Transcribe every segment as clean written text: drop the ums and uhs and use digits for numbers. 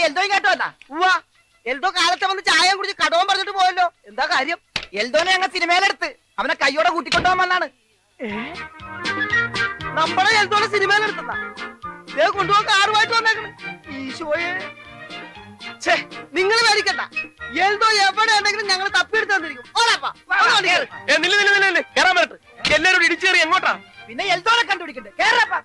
എൽദോ ഇങ്ങോട്ട് വന്നാ? ഉവ്വാ, എൽദോ കാലത്തെ വന്ന് ചായ കുടിച്ച് കടവും പറഞ്ഞിട്ട് പോയല്ലോ. എന്താ കാര്യം? എൽദോനെ ഞങ്ങൾ സിനിമയിലെടുത്ത് അവനെ കയ്യോടെ കൂട്ടിക്കൊണ്ടുപോകാൻ വന്നാണ്. നമ്മളെ എൽദോനെ സിനിമയിലെടുത്താ കൊണ്ടുപോകാൻ കാറുമായിട്ട് വന്നേക്കണ്. ഈശോയെ, നിങ്ങൾ മേടിക്കണ്ട. എൽദോ എവിടെ ഉണ്ടെങ്കിലും ഞങ്ങൾ തപ്പിയെടുത്ത് തന്നിരിക്കും. എല്ലാരും ഇടിച്ചേറി എങ്ങോട്ടാ? പിന്നെ എൽദോനെ കണ്ടുപിടിക്കണ്ടേ? കേറപ്പാ.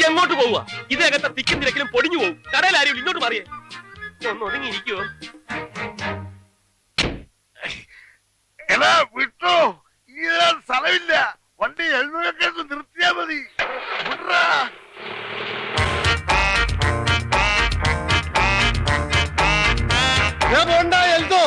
എങ്ങോട്ട് പോവുക? ഇതേകത്തെ തിക്കും തിരക്കിലും പൊടിഞ്ഞു പോകും. കടയിൽ ആരും ഇങ്ങോട്ട് മാറിയേ. ഒന്ന് ഒതുങ്ങിയിരിക്കുവോ? എടാ വിട്ടോ, ഈ സ്ഥലമില്ല. വണ്ടി എഴുന്നൂറൊക്കെ നിർത്തിയാ മതി. പോണ്ട എൽദോ.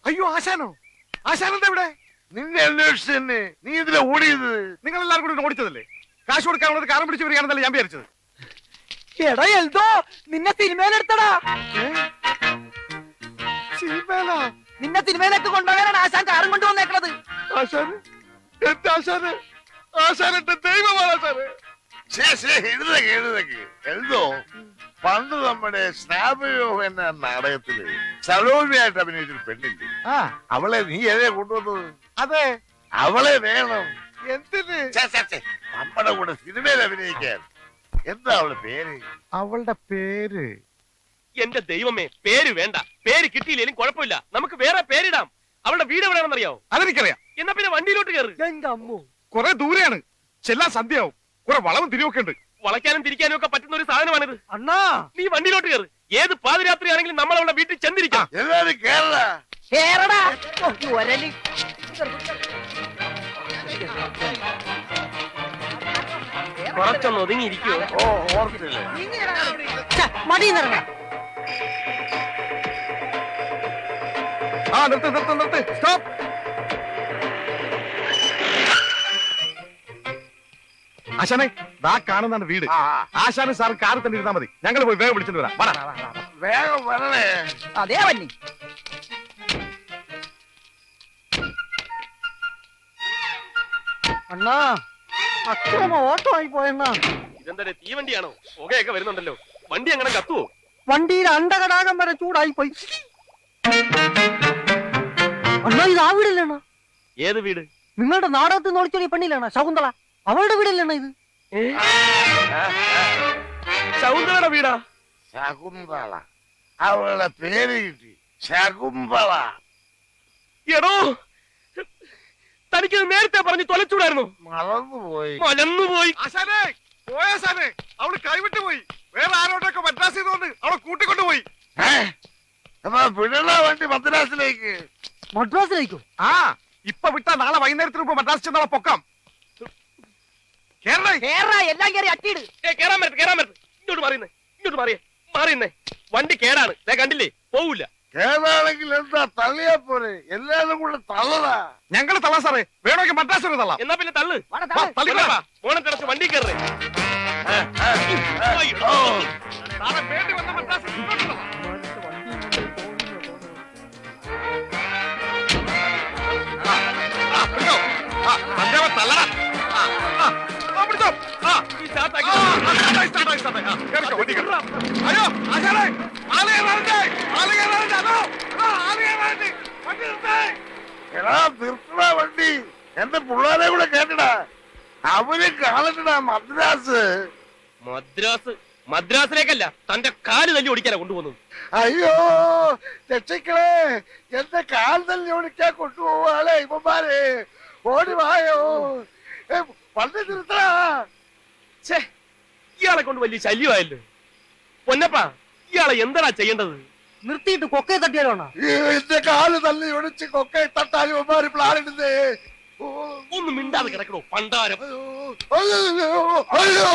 അയ്യോ, ആശാനോ? ആശാനെന്താ ഇവിടെ? നിന്നെ അന്വേഷിച്ചു തന്നെ. നീ ഇതിലെ ഓടിയത്? നിങ്ങൾ എല്ലാവരും കൂടി ഓടിച്ചതല്ലേ? കാശ് കൊടുക്കാനുള്ളത് കാരം പിടിച്ച് വരികയാണെന്നല്ലേ ഞാൻ വിചാരിച്ചത്. എടാ എൽദോ, നിന്നെ സിനിമയിലെടുത്തടാ. നിന്നെ സിനിമയിലേക്ക് കൊണ്ടുപോകാനാണ് ആശാൻ കാറും കൊണ്ടുവന്നേക്കണത്. ആശാന് എന്റെ ആശാന്, ആശാൻ എന്റെ ദൈവമാണ് ആശാന്. എന്തോ പണ്ട് നമ്മുടെ സ്നാപയോ എന്ന നാടകത്തില് സലോമിയായിട്ട് അഭിനയിച്ചൊരു പെണ്ണില്ലേ, അവളെ നീ എവിടെ കൊണ്ടുവന്നത്? അതെ, അവളെ വേണം. എന്തിന്? നമ്മുടെ കൂടെ സിനിമയിൽ അഭിനയിക്കാൻ. എന്താ അവളുടെ പേര്? അവളുടെ പേര് എന്റെ ദൈവമേ, പേര് വേണ്ട. പേര് കിട്ടിയില്ലേലും കുഴപ്പമില്ല, നമുക്ക് വേറെ പേരിടാം. അവളുടെ വീട് എവിടെയാണെന്നറിയാവോ? അതെനിക്കറിയാം. എന്നാ പിന്നെ വണ്ടിയിലോട്ട് കയറി. എന്റെ അമ്മോ, കുറെ ദൂരെയാണ്, ചെല്ലാൻ സന്ധ്യയാവും. കുറെ വളവും തിരിവൊക്കെ ഉണ്ട്. വളയ്ക്കാനും തിരിക്കാനും ഒക്കെ പറ്റുന്ന ഒരു സാധനമാണിത്. അണ്ണാ, നീ വണ്ടിയിലോട്ട് കയറി. ഏത് പാതിരാത്രി ആണെങ്കിലും നമ്മൾ അവളുടെ വീട്ടിൽ ചെന്നിരിക്കാം. കേറടാ. ഒരലി കുറച്ചൊന്ന് ഒതുങ്ങിയിരിക്കുവോ? മടിയിറങ്ങ. നിർത്ത് നിർത്ത് നിർത്ത്, സ്റ്റോപ്പ്. ആശാനെ, ദാ കാണുന്നതാണ് വീട്. ആശാന് സാർ കാറിൽ തന്നെ ഇരുന്നാ മതി. ഞങ്ങൾ പോയി വേഗം വിളിച്ചിട്ട് വരാം. വേഗം വരണേ. അതേ വന്നി. അണ്ണാ, അക്രമ ഓട്ടോ ആയി പോയെണ്ണാ. ഇതെന്താ തീവണ്ടിയാണോ? പുകയൊക്കെ വരുന്നുണ്ടല്ലോ. വണ്ടി അങ്ങനെ കത്തുവോ? വണ്ടിയിൽ അണ്ടകടാകം വരെ ചൂടായി പോയി. അണ്ണാ, ഇത് ആ വീടല്ലേണ? ഏത് വീട്? നിങ്ങളുടെ നാടകത്തിൽ നോളിച്ചൊരു പെണ്ണില്ലേണ, ശകുന്തള. അവളുടെ വീടല്ലേണ ഇത്? ശകുന്തളയുടെ വീടാ? ശകുന്തള, അവളുടെ പേര് കിട്ടി, ശകുന്തള. എടോ, തനിക്ക് നേരത്തെ പറഞ്ഞ് തൊലച്ചൂടായിരുന്നു. മലന്നുപോയി. ആശാനെ, പോയാശാനെ, അവള് കൈവിട്ടു പോയി. വേറെ ആരോടൊക്കെ മദ്രാസ് ചെയ്തോണ്ട് അവളെ കൂട്ടിക്കൊണ്ടുപോയി. വിടണ വണ്ടി മദ്രാസിലേക്ക്. മദ്രാസിലേക്കോ? ആ, ഇപ്പൊ വിട്ടാ നാളെ വൈകുന്നേരത്തിന് മുമ്പ് മദ്രാസ് ചെന്നാളെ പൊക്കാം. എല്ലാം കയറി അട്ടിയിട്. കേറാൻ പറ്റ, കേറാൻ പറ്റ. ഇങ്ങോട്ട് മാറിയുന്നേ, ഇങ്ങോട്ട് മാറിയുന്നേ. വണ്ടി കേടാണ്, കണ്ടില്ലേ, പോവില്ല. കേടാണെങ്കിൽ എന്താ, തള്ളിയാ പോലെ. എല്ലാരും കൂടെ തള്ളടാ. ഞങ്ങള് തള്ളാം സാറേ, വേണമെങ്കിൽ മദ്രാസ് തള്ളാം. എന്നാ പിന്നെ തള്ളു. മോനെ തിരച്ച് വണ്ടി കയറേ. വേണ്ടി വന്ന മദ്രാസ് തള്ളടാ. അയ്യോ, വണ്ടി എന്റെ പിള്ളേരെ കൂടെ കേട്ടടാ. അവര് കാണട്ടടാ മദ്രാസ്. മദ്രാസ് മദ്രാസിലേക്കല്ല, തന്റെ കാല് തല്ലി ഓടിക്കാനാ കൊണ്ടുപോകുന്നത്. അയ്യോ രക്ഷിക്കളെ, എന്റെ കാൽ തല്ലി ഓടിക്കാൻ കൊണ്ടുപോവാളെ ഇവന്മാരെ. ഓടി വായോ, പള്ളി നിർത്തടാ. ഛേ, ഇയാളെ കൊണ്ട് വലിയ ശല്യമായല്ലോ. പൊന്നപ്പാ, ഇയാളെ എന്താ ചെയ്യേണ്ടത്? നിർത്തിയിട്ട് കൊക്കയെ തട്ടിയാലോണ. എന്റെ കാല് തല്ലി ഒടിച്ച് കൊക്കെ തട്ടാൻ ഇവന്മാര് പ്ലാൻ ഇടുന്നേ. ഒന്നും മിണ്ടാതെ കിടക്കണോ പണ്ടാരം. അയ്യോ അയ്യോ.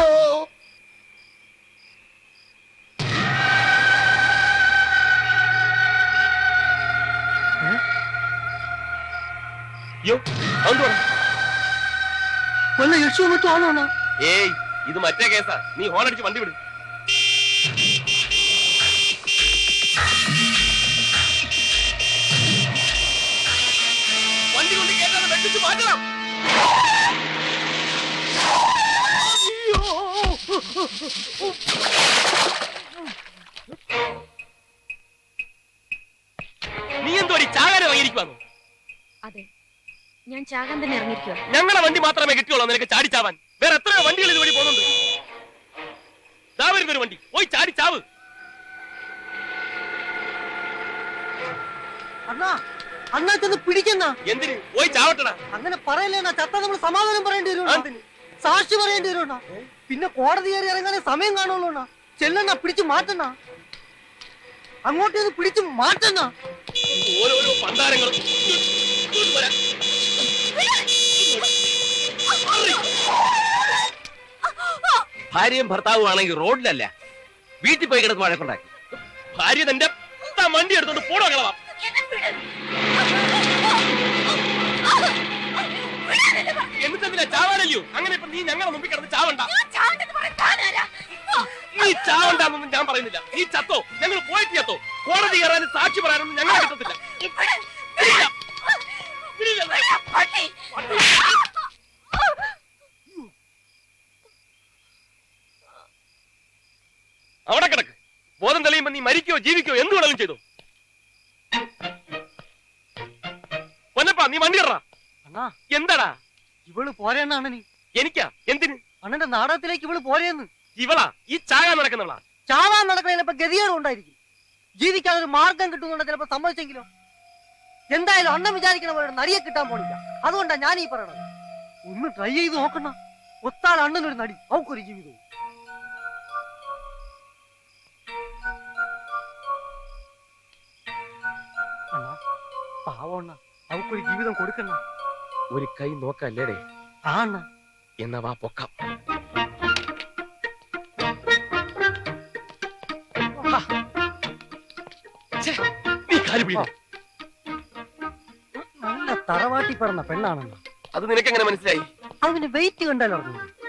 യോ, അതെന്ത് പറ? വല്ല യക്ഷോ മറ്റോ ആണോണ? ഏയ്, ഇത് മറ്റേ കേസാ. നീ ഹോണടിച്ച് വണ്ടി വിട്. വണ്ടി കൊണ്ട് കേട്ടാണ് വെട്ടിച്ച് മാറ്റണം. നീ എന്തോ ചാകാരെ വാങ്ങിയിരിക്കുവാന്നോ? അതെ, ഞാൻ ചാകാൻ തന്നെ ഇറങ്ങിയിരിക്കുക. ഞങ്ങളെ വണ്ടി മാത്രമേ കിട്ടിയുള്ളൂ നിനക്ക് ചാടിച്ചാവാൻ. വേറെ എത്രയോ വണ്ടികൾ ഇതുവഴി പോകുന്നുണ്ട്. ദാ വരുന്നൊരു വണ്ടി, പോയി ചാടിച്ചാവ്. അണ്ണാ, അണ്ണാ ചെന്ന് പിടിക്കുന്ന. എന്തിന്? പോയി ചാവട്ടടാ. അങ്ങനെ പറയല്ലേണ്ണ, ചത്ത നമ്മൾ സമാധാനം പറയേണ്ടി വരും, എന്തിന്? സാക്ഷി പറയേണ്ടി വരും. പിന്നെ കോടതി കയറി ഇറങ്ങാനേ സമയം കാണുള്ളൂ. ചെല്ലണ്ണ, പിടിച്ചു മാറ്റണ്ണ, അങ്ങോട്ടേന്ന് പിടിച്ചു മാറ്റണ്ണ. ഓരോരോ പണ്ടാരങ്ങളും. ഭാര്യയും ഭർത്താവും ആണെങ്കിൽ റോഡിലല്ല, വീട്ടിൽ പോയി കിടന്ന് വഴക്കുണ്ടാക്കി. ഭാര്യ തന്റെ വണ്ടി എടുത്തോണ്ട് പോടോ കളവാ. എന്നിട്ടെന്തിനാ ചാവാനല്ലയോ? അങ്ങനെ ഇപ്പൊ നീ ഞങ്ങളെ മുമ്പിൽ കിടന്ന് ചാവണ്ട. നീ ചാവണ്ടെന്നൊന്നും ഞാൻ പറയുന്നില്ല. നീ ചത്തോ, ഞങ്ങൾ പോയിട്ട് ചത്തോ. കോടതി കയറാനും സാക്ഷി പറയാനൊന്നും ഞങ്ങളെ കിട്ടത്തില്ല. അവിടെ കിടക്ക്. ബോധം തെളിയുമ്പോ നീ മരിക്കോ ജീവിക്കോ എന്ത് വേണമെങ്കിലും ചെയ്തോ. പൊന്നപ്പാ, നീ വണ്ടി കയറാ. അണ്ണാ, എന്താടാ? ഇവള് പോരേണ്ണ അണ്ണനി. എനിക്കാ? എന്തിന്? അണ്ണന്റെ നാടകത്തിലേക്ക് ഇവള് പോരേന്ന്. ഇവളാ ഈ ചാകാൻ നടക്കുന്നവളാ. ചാവാൻ നടക്കണ ചിലപ്പോ ഗതികേടും ഉണ്ടായിരിക്കും. ജീവിക്കാൻ ഒരു മാർഗം കിട്ടുന്നുണ്ട് ചിലപ്പോ സമ്മതിച്ചെങ്കിലോ. എന്തായാലും അണ്ണൻ വിചാരിക്കണ പോലെ നടിയെ കിട്ടാൻ പോണില്ല. അതുകൊണ്ടാ ഞാൻ ഈ പറയണത്. ഒന്ന് ട്രൈ ചെയ്ത് നോക്കണ. ഒത്താൽ അണ്ണനൊരു നടി, അവക്കൊരു ജീവിതവും. അണ്ണാ, പാവണ്ണ, അവക്കൊരു ജീവിതം കൊടുക്കണ്ണ. ഒരു കൈ നോക്കല്ലേടേ? ആ അണ്ണ. എന്നാ വാ പൊക്കാം. നീ കാല് പിടിക്കും. നല്ല തറവാട്ടി പറഞ്ഞ പെണ്ണാണെന്ന. അത് നിനക്കെങ്ങനെ മനസ്സിലായി? അതിന് വെയിറ്റ് കണ്ടാലോ.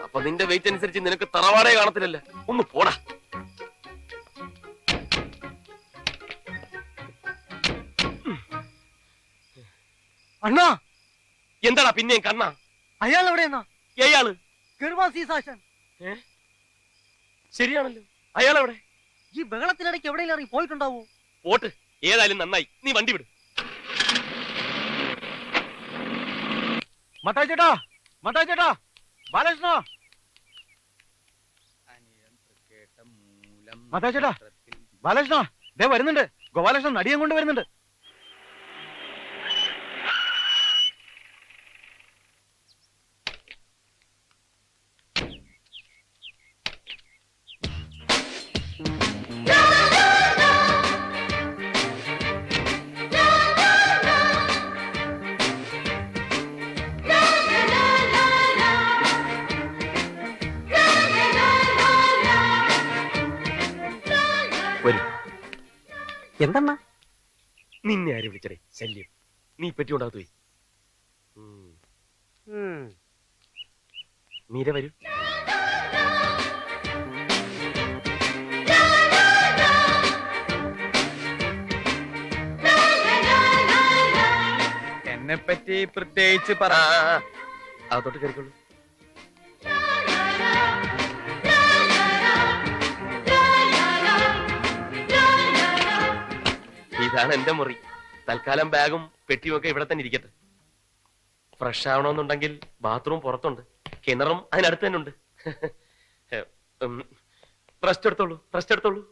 അപ്പൊ നിന്റെ വെയിറ്റ് അനുസരിച്ച് നിനക്ക് തറവാടേ കാണത്തില്ലല്ലോ. ഒന്ന് പോടാ. അണ്ണാ, എന്താടാ പിന്നെയും കണ്ണാ? അയാൾ എവിടെയെന്നാ? ഏയാള് ഗർവാസി സാശൻ. ശരിയാണല്ലോ. അയാളെവിടെ? ഈ ബഹളത്തിനിടയ്ക്ക് എവിടെയെങ്കിലും ഇറങ്ങി പോയിട്ടുണ്ടാവോ? പോട്ട്, ഏതായാലും നന്നായി. നീ വണ്ടി വിട്. മത്തായി ചേട്ടാ, മത്തായി ചേട്ടാ, ബാലകൃഷ്ണ, മത്തായി ചേട്ടാ, ബാലകൃഷ്ണ ദേ വരുന്നുണ്ട്. ഗോപാലകൃഷ്ണൻ നടിയും കൊണ്ട് വരുന്നുണ്ട്. എന്തെന്നാ? നിന്നെ ആരും വിളിച്ചടേ ശല്യം. നീ പറ്റിയുണ്ടാകത്തു പോയി. മീര വരൂ. എന്നെ പറ്റി പ്രത്യേകിച്ച് പറ. അകത്തോട്ട് കയറിക്കൊള്ളു. ഇതാണ് എന്റെ മുറി. തൽക്കാലം ബാഗും പെട്ടിയും ഒക്കെ ഇവിടെ തന്നെ ഇരിക്കട്ടെ. ഫ്രഷ് ആവണമെന്നുണ്ടെങ്കിൽ ബാത്റൂം പുറത്തുണ്ട്, കിണറും അതിനടുത്ത് തന്നെ ഉണ്ട്. റെസ്റ്റ് എടുത്തോളൂ, റെസ്റ്റ് എടുത്തോളൂ.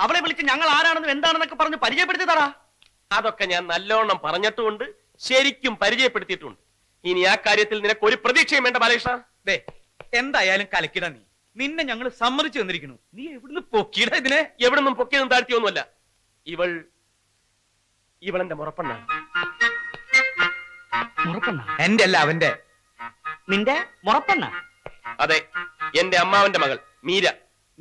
അവളെ വിളിച്ച് ഞങ്ങൾ ആരാണെന്നും എന്താണെന്നൊക്കെ പറഞ്ഞ് പരിചയപ്പെടുത്തിയതാടാ. അതൊക്കെ ഞാൻ നല്ലോണം പറഞ്ഞിട്ടുമുണ്ട്, ശരിക്കും പരിചയപ്പെടുത്തിയിട്ടുണ്ട്. ഇനി ആ കാര്യത്തിൽ നിനക്ക് ഒരു പ്രതീക്ഷയും വേണ്ട ബാലകൃഷ്ണ. ദേ, എന്തായാലും കലക്കിട നീ. നിന്നെ ഞങ്ങൾ സമ്മതിച്ചു തന്നിരിക്കുന്നു. നീ എവിടുന്ന് പൊക്കിട ഇതിനെ? എവിടുന്നും പൊക്കിയതും താഴ്ത്തിയൊന്നുമല്ല. ഇവളെന്റെ മുറപ്പെണ്ണാണ്. എന്റെ അല്ല, അവന്റെ. നിന്റെ മുറപ്പെണ്ണ? അതെ, എന്റെ അമ്മാവന്റെ മകൾ മീര.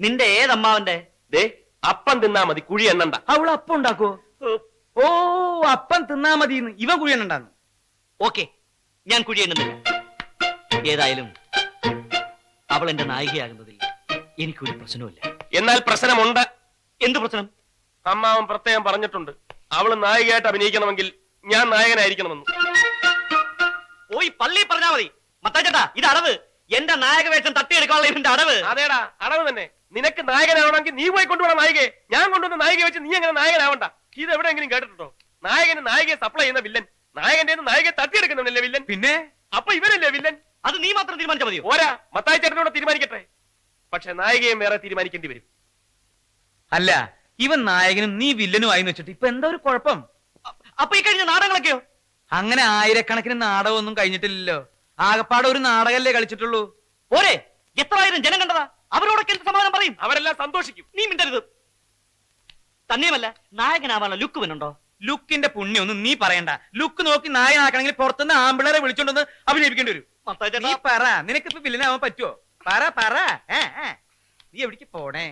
നിന്റെ ഏതമ്മാവന്റെ? ദേ, അപ്പം തിന്നാ മതി, കുഴി എണ്ണണ്ട. അവൾ അപ്പം ഉണ്ടാക്കുവോ? ഓ, അപ്പം തിന്നാ മതി. ഇവൻ കുഴിയണ്ടാന്ന്. ഓക്കെ, ഞാൻ കുഴിയെണ്ണുന്നില്ല. ഏതായാലും അവൾ എന്റെ നായികയാകുന്നതിൽ എനിക്കൊരു പ്രശ്നവുമില്ല. എന്നാൽ പ്രശ്നമുണ്ട്. എന്ത് പ്രശ്നം? അമ്മാവൻ പ്രത്യേകം പറഞ്ഞിട്ടുണ്ട്, അവള് നായികയായിട്ട് അഭിനയിക്കണമെങ്കിൽ ഞാൻ നായകനായിരിക്കണമെന്ന്. പോയി പള്ളി പറഞ്ഞാ മതി. മത്താച്ചേട്ടാ, ഇത് അടവ്. എന്റെ നായക വേഷം തട്ടിയെടുക്കാനുള്ള ഇവന്റെ അടവ്. അതേടാ, അടവ് തന്നെ. നിനക്ക് നായകനാവണമെങ്കിൽ നീ പോയി കൊണ്ടുപോകണം നായികയെ. ഞാൻ കൊണ്ടുവന്ന നായികയെ വെച്ച് നീ എങ്ങനെ നായകനാവണ്ട? ഇത് എവിടെയെങ്കിലും കേട്ടിട്ടുണ്ടോ? നായകന് നായികയെ സപ്ലൈ ചെയ്യുന്ന വില്ലൻ, നായകന്റെ നായികയെ തട്ടിയെടുക്കുന്നില്ലേ വില്ലൻ? പിന്നെ അപ്പൊ ഇവനല്ലേ വില്ലൻ? അത് നീ മാത്രം തീരുമാനിച്ചാൽ മതിയോ? ഓരാ, മത്തായി ചേട്ടനോട് തീരുമാനിക്കട്ടെ. പക്ഷെ നായികയും വേറെ തീരുമാനിക്കേണ്ടി വരും. അല്ല, ഇവൻ നായകനും നീ വില്ലനും ആയി വെച്ചിട്ട് ഇപ്പൊ എന്താ ഒരു കുഴപ്പം? അപ്പൊ ഈ കഴിഞ്ഞ നാടകങ്ങളൊക്കെയോ? അങ്ങനെ ആയിരക്കണക്കിന് നാടകമൊന്നും കഴിഞ്ഞിട്ടില്ലല്ലോ. ആകപ്പാടെ ഒരു നാടകല്ലേ കളിച്ചിട്ടുള്ളൂ. പോരെ, എത്രായിരം ജനം കണ്ടതാ. അവരോടൊക്കെ എന്ത് സമാധാനം പറയും? അവരെല്ലാം സന്തോഷിക്കും. നീ മിണ്ടരുത്. തന്നെയുമല്ല, നായകനാവാനുള്ള ലുക്ക് വന്നുണ്ടോ? ലുക്കിന്റെ പുണ്യൊന്നും നീ പറയണ്ട. ലുക്ക് നോക്കി നായകനാക്കണമെങ്കിൽ പുറത്തുനിന്ന് ആമ്പിളരെ വിളിച്ചോണ്ടെന്ന് അഭിനയിപ്പിക്കേണ്ടി വരും. നീ പറ, നിനക്കിപ്പോ വില്ലനാവാൻ പറ്റുമോ? പറ. നീ എവിടേക്ക് പോണേ?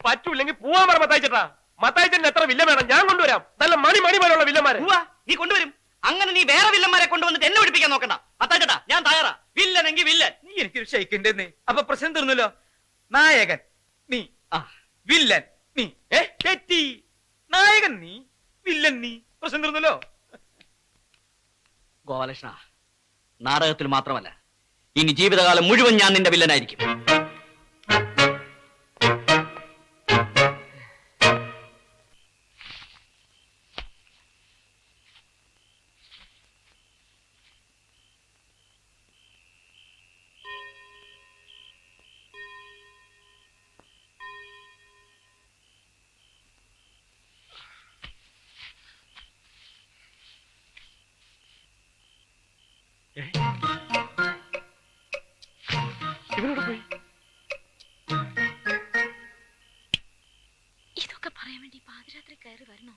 പറ്റൂല്ലെങ്കിൽ പോവാൻ പറ മത്തായി ചേട്ടാ. മത്തായി ചേട്ടൻ എത്ര വില്ലൻ വേണം? ഞാൻ കൊണ്ടുവരാം. നല്ല മണി പോലുള്ള വില്ലന്മാരെ. നീ കൊണ്ടുവരും. അങ്ങനെ നീ വേറെ വില്ലന്മാരെ കൊണ്ടുവന്നിട്ട് എന്നെ പിടിപ്പിക്കാൻ നോക്കണ്ട. മത്താച്ചേട്ടാ, ഞാൻ തയ്യാറാ. വില്ലനെങ്കിൽ വില്ലൻ. നീ എനിക്കൊരു ഷെയ്ക്കിന്റെ അപ്പൊ പ്രശ്നം തീർന്നല്ലോ. നായകൻ നീ, വില്ലൻ നീ. തെറ്റി. നായകൻ നീ, വില്ലൻ നീ. പ്രശ്നം തീർന്നല്ലോ. ഗോപാലകൃഷ്ണ, നാടകത്തിൽ മാത്രമല്ല, ഇനി ജീവിതകാലം മുഴുവൻ ഞാൻ നിന്റെ വില്ലനായിരിക്കും. ഇവനോട് പോയി. ഇതൊക്കെ പറയാൻ വേണ്ടി പാതിരാത്രി കയറി വരണോ?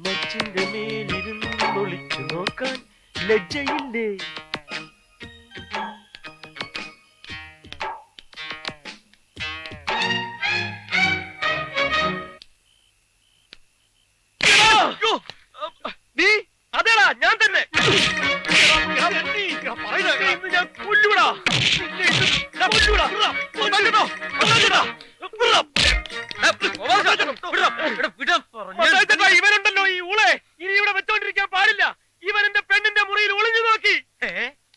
മച്ചിന്റെ മേലിരുന്ന് ഒളിച്ചു നോക്കാൻ ലജ്ജയില്ലേ? നീ അതേടാ, ഞാൻ തന്നെ. ഞാൻ കൊല്ലുവിടാ. ഇവനുണ്ടല്ലോ ഈ ഊളെ, ഇനി ഇവിടെ വെച്ചോണ്ടിരിക്കാൻ പാടില്ല. ഇവൻ എന്റെ പെണ്ണിന്റെ മുറിയിൽ ഒളിഞ്ഞു നോക്കി.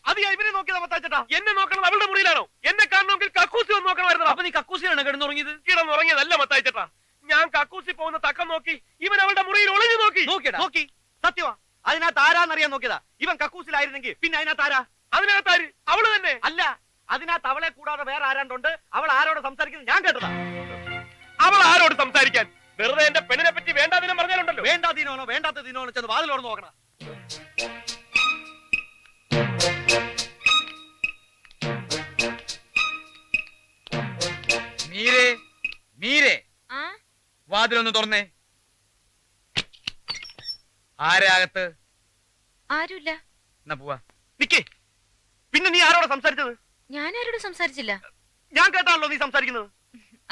അത് ഇവനെ നോക്കിയതാ മത്താച്ചേട്ടാ. എന്നെ നോക്കണം അവളുടെ മുറിയിലാണോ? എന്നെ കാണണമെങ്കിൽ കക്കൂസി വന്ന് നോക്കണമായിരുന്നു. അപ്പൊ നീ കക്കൂസിലാണ് കിടന്നുറങ്ങിയത്? കിടന്നുറങ്ങിയതല്ല മത്താച്ചേട്ടാ, ഞാൻ കക്കൂസി പോകുന്ന തക്കം നോക്കി ഇവൻ അവളുടെ മുറിയിൽ ഒളിഞ്ഞു നോക്കി. നോക്കി സത്യമാ. അതിനകത്ത് ആരാന്നറിയാൻ നോക്കിയതാ. ഇവൻ കക്കൂസിലായിരുന്നെങ്കിൽ പിന്നെ അതിനകത്ത് ആരാ? അതിനകത്ത് ആര്? അവള് തന്നെ. അല്ല, അതിനകത്ത് അവളെ കൂടാതെ വേറെ ആരാണ്ടുണ്ട്. അവൾ ആരോട് സംസാരിക്കുന്നത് ഞാൻ കേട്ടതാ. അവൾ ആരോട് സംസാരിക്കാൻ? വെറുതെ എന്റെ പെണ്ണിനെ പറ്റി വേണ്ടാതിനം പറഞ്ഞാലുണ്ടല്ലോ. വേണ്ടാതീനോനോ വേണ്ടാത്ത ദിനോനോ ചെന്ന് വാതിലോട് നോക്കണം. മീരേ, വാതിലൊന്ന് തുറന്നേ. ആരാകത്ത്? ആരുമില്ല. എന്നാ പോവാ. നിക്കേ, പിന്നെ നീ ആരോട് സംസാരിച്ചത്? ഞാൻ ആരോട് സംസാരിച്ചില്ല. ഞാൻ കേട്ടാണല്ലോ നീ സംസാരിക്കുന്നത്.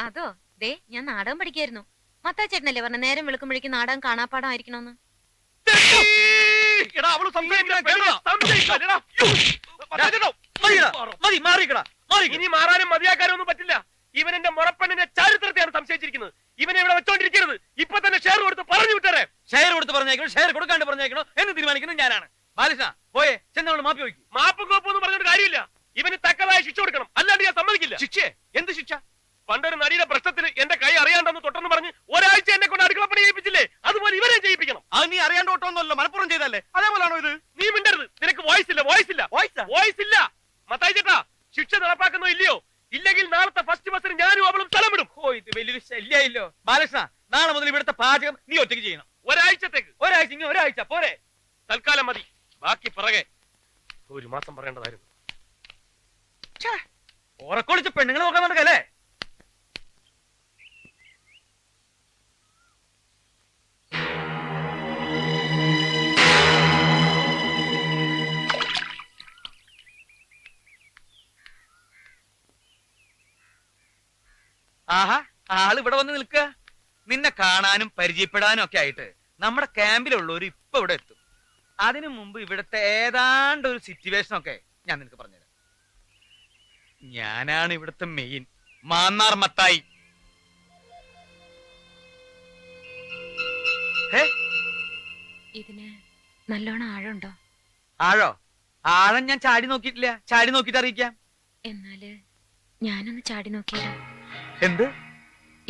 അതോ, ദേ, ഞാൻ നാടകം പഠിക്കായിരുന്നു. മത്താച്ചേട്ടനല്ലേ പറഞ്ഞ നേരം വെളുക്കുമ്പോഴേക്കും നാടകം കാണാപ്പാടമായിരിക്കണോന്ന്. ഇനി മാറാനും മതിയാക്കാനും ഒന്നും പറ്റില്ല. ഇവൻ എന്റെ മുറപ്പെണ്ണിന്റെ ചരിത്രത്തെയാണ് സംശയിച്ചിരിക്കുന്നത്. ഇവനെ ഇവിടെ വെച്ചോണ്ടിരിക്കരുത്. ഇപ്പൊ തന്നെ ഷെയർ കൊടുത്ത് പറഞ്ഞു വിട്ടേ. ഷെയർ കൊടുത്ത് പറഞ്ഞേക്കണോ ഷെയർ കൊടുക്കാണ്ട് പറഞ്ഞേക്കണോ എന്ന് തീരുമാനിക്കുന്നത് ഞാനാണ്. ബാലകൃഷ്ണ പോയെ ചെന്നവള് മാപ്പി വയ്ക്കും. മാപ്പും കോപ്പും ഒന്നും പറഞ്ഞിട്ട് കാര്യമില്ല. ഇവന് തക്കതായ ശിക്ഷ കൊടുക്കണം, അല്ലാണ്ട് ഞാൻ സമ്മതിക്കില്ല. ശിക്ഷ? എന്ത് ശിക്ഷ? പണ്ടൊരു നടിയുടെ പ്രശ്നത്തിന് എന്റെ കൈ അറിയാണ്ടെന്ന് തൊട്ടെന്ന് പറഞ്ഞ് ഒരാഴ്ച എന്നെ കൊണ്ട് അടുക്കളപ്പണി ചെയ്യിപ്പിച്ചില്ലേ, അതുപോലെ ഇവരെ ചെയ്യിപ്പിക്കണം. അത് നീ അറിയാണ്ട് ഓട്ടോന്നല്ലോ, മലപ്പുറം ചെയ്തല്ലേ? അതേപോലാണോ ഇത്? നീ മിണ്ടരുത്. നിനക്ക് വോയിസ് ഇല്ല, വോയിസ് ഇല്ല, വോയിസ് ഇല്ല. മത്തായി ചേട്ടാ, ശിക്ഷ നടപ്പാക്കുന്നോ ഇല്ലയോ? ഇല്ലെങ്കിൽ നാളത്തെ ഫസ്റ്റ് ബസ്സിന് ഞാനും അവളും സ്ഥലം വിടും. ഓ, ഇത് വലിയൊരു ശല്യായില്ലോ. ബാലകൃഷ്ണ, നാളെ മുതൽ ഇവിടുത്തെ പാചകം നീ ഒറ്റയ്ക്ക് ചെയ്യണം. ഒരാഴ്ചത്തേക്ക്. ഒരാഴ്ച, ഇങ്ങനെ ഒരാഴ്ച പോരെ? തൽക്കാലം മതി, ബാക്കി പിറകെ. ഒരു മാസം പറയേണ്ടതായിരുന്നു. ഉറക്കൊളിച്ച് പെണ്ണുങ്ങൾ നോക്കാൻ നടക്കല്ലേ? ആഹാ, ആള് ഇവിടെ വന്ന് നിൽക്കുക. നിന്നെ കാണാനും പരിചയപ്പെടാനും ഒക്കെ ആയിട്ട് നമ്മുടെ ക്യാമ്പിലുള്ളവർ ഇപ്പൊ ഇവിടെ എത്തും. അതിനു മുമ്പ് ഇവിടുത്തെ ഏതാണ്ട് ഒരു സിറ്റുവേഷൻ ഒക്കെ ഞാൻ നിനക്ക് പറഞ്ഞുതരാം. ഞാനാണ് ഇവിടുത്തെ മെയിൻ മാന്നാർ മത്തായി. ഇതിന് നല്ലോണം ആഴമുണ്ടോ? ആഴോ? ആഴം ഞാൻ ചാടി നോക്കിയിട്ടില്ല. ചാടി നോക്കിട്ട് അറിയിക്കാം. എന്നാല് ഞാനൊന്ന് ചാടി നോക്കിയാലോ? എന്ത്?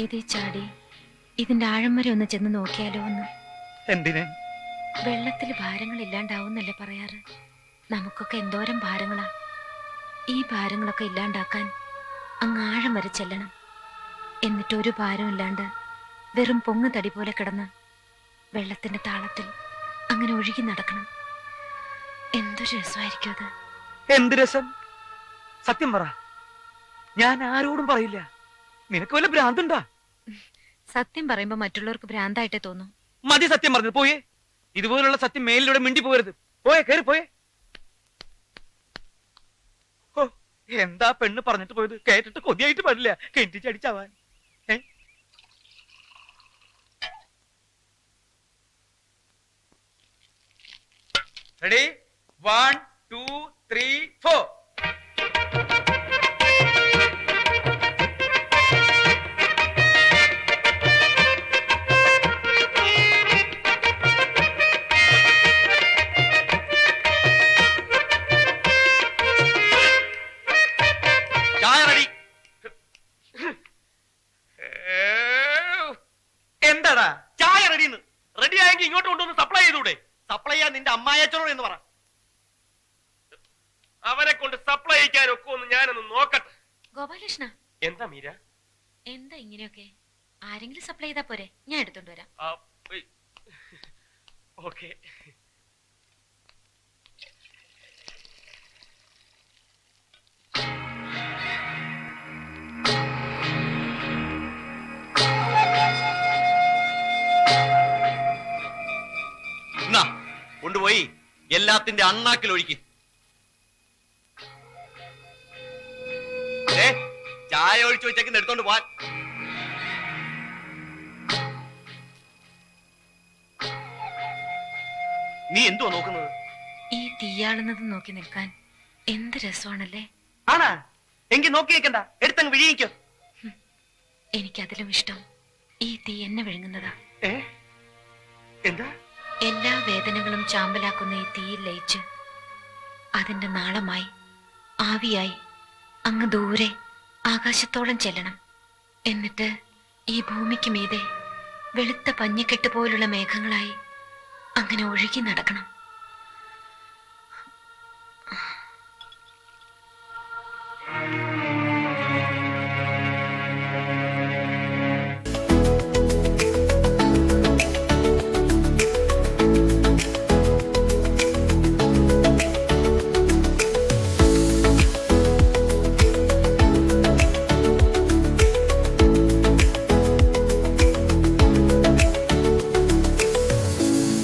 ഇത് ചാടി ഇതിന്റെ ആഴം വരെ ഒന്ന് ചെന്ന് നോക്കിയാലോ ഒന്ന്? എന്തിന്? വെള്ളത്തിൽ ഭാരങ്ങൾ ഇല്ലാണ്ടാവുന്നല്ലേ പറയാറ്? നമുക്കൊക്കെ എന്തോരം ഭാരങ്ങളാ. ഈ ഭാരങ്ങളൊക്കെ ഇല്ലാണ്ടാക്കാൻ അങ്ങ് ആഴം വരെ ചെല്ലണം. എന്നിട്ട് ഒരു ഭാരം ഇല്ലാണ്ട് വെറും പൊങ്ങ് തടി പോലെ കിടന്ന് വെള്ളത്തിന്റെ താളത്തിൽ അങ്ങനെ ഒഴുകി നടക്കണം. എന്തൊരു രസമായിരിക്കും അത്. എന്ത് രസം? സത്യം പറ, ഞാൻ ആരോടും പറയില്ല. നിനക്ക് വല്ല ഭ്രാന്തുണ്ടാ? സത്യം പറയുമ്പോ മറ്റുള്ളവർക്ക് ഭ്രാന്തായിട്ടേ തോന്നും. മതി സത്യം പറഞ്ഞത്. പോയേ, ഇതുപോലുള്ള സത്യം മേലിലൂടെ മിണ്ടി പോകരുത്. പോയേ, കയറി പോയേ. ഓ, എന്താ പെണ്ണ് പറഞ്ഞിട്ട് പോയത്? കേട്ടിട്ട് കൊതിയായിട്ട് പാടില്ല, കെട്ടിച്ചടിച്ചാവാൻ. റെഡി? 1 2 3 4. എന്താടാ ചായ റെഡിന്ന്? റെഡി ആയെങ്കിൽ ഇങ്ങോട്ട് കൊണ്ടുവന്ന് സപ്ലൈ ചെയ്തൂടെ? സപ്ലൈ ചെയ്യാൻ നിന്റെ അമ്മായച്ചനോട് എന്ന് പറ. അവനെ കൊണ്ട് സപ്ലൈ ചെയ്യിക്കാൻ ഒക്കെ ഒന്ന് ഞാനൊന്ന് നോക്കട്ടെ. ഗോപാലകൃഷ്ണ, എന്താ മീര? എന്താ ഇങ്ങനെയൊക്കെ? ആരെങ്കിലും സപ്ലൈ ചെയ്താ പോരെ? ഞാൻ എടുത്തോണ്ട് വരാം. ഓക്കെ. കൊണ്ടുപോയി എല്ലാത്തിന്റെ അണ്ണാക്കിൽ ഒഴിക്കും. ചായ ഒഴിച്ചു വെച്ചേക്കുന്ന എടുത്തോണ്ട് പോവാൻ. നീ എന്തുവാ നോക്കുന്നത്? ഈ തീയാളുന്നത് നോക്കി നിൽക്കാൻ എന്ത് രസമാണല്ലേ? ആണാ? എങ്കിൽ നോക്കി നിൽക്കണ്ട, എടുത്തങ്ങ് വിഴിയിക്കോ. എനിക്കതിലും ഇഷ്ടം ഈ തീ എന്നെ വിഴുങ്ങുന്നതാ. എന്താ? എല്ലാ വേദനകളും ചാമ്പലാക്കുന്ന ഈ തീയിൽ ലയിച്ച് അതിന്റെ നാളമായി ആവിയായി അങ്ങ് ദൂരെ ആകാശത്തോളം ചെല്ലണം. എന്നിട്ട് ഈ ഭൂമിക്ക് മീതെ വെളുത്ത പഞ്ഞിക്കെട്ട് പോലുള്ള മേഘങ്ങളായി അങ്ങനെ ഒഴുകി നടക്കണം.